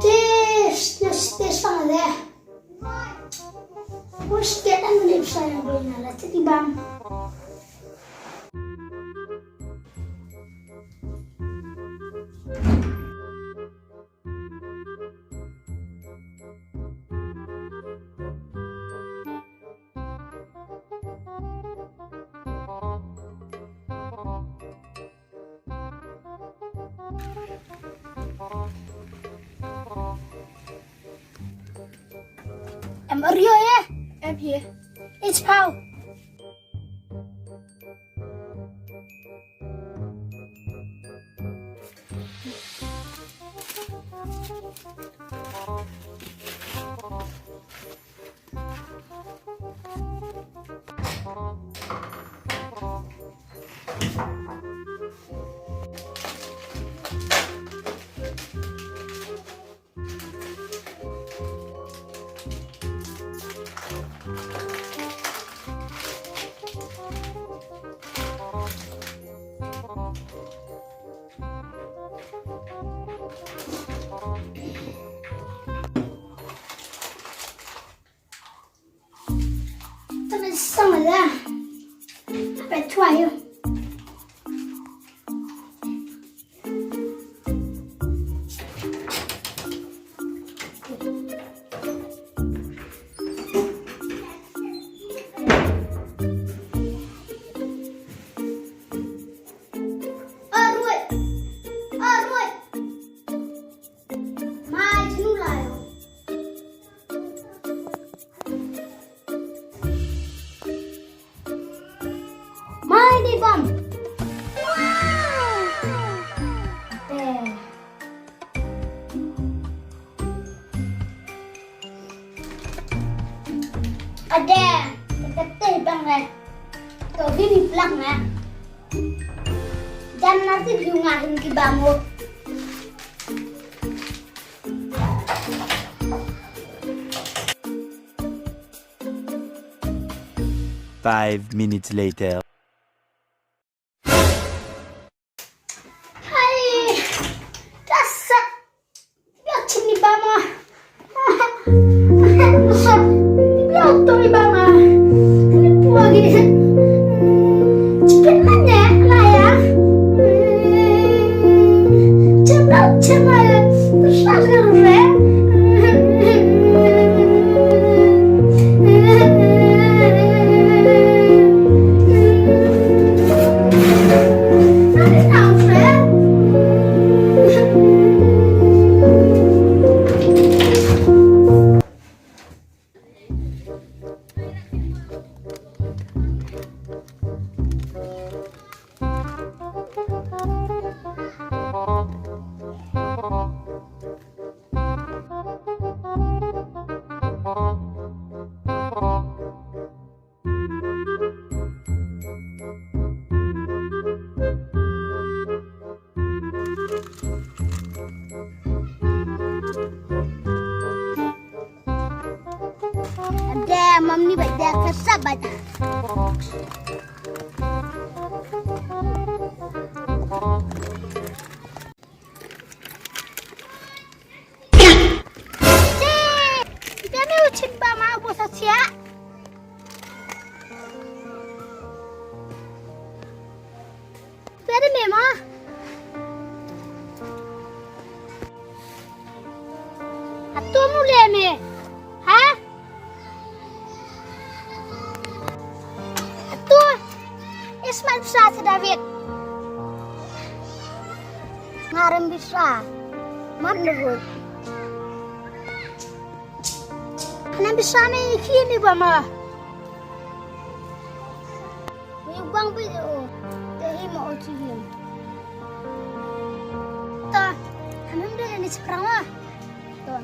Tes sama deh. Bos kita mulai bisa yang beli lah jadi bang. Mario ya? Here. It's how. Xong rồi ra phải xoay rồi. Ada keteh bang lah, tuh gini bilang ya, jangan nanti diungahin ke bangun. Five minutes later. Hai, dasar, ya sini bama. Auto ibang ini buah gini cepet mana lah ya jam lah terus akhirnya ada mam ni baca kesab baca. Dia ni ucin ba ma bos asia. Ada mema. Atu mulai me. Ha? Ismail bisa David ngarem bisa menurut karena bisa nih kini bama bang video dari mau cium tuh kamu udah ini sekarang tuh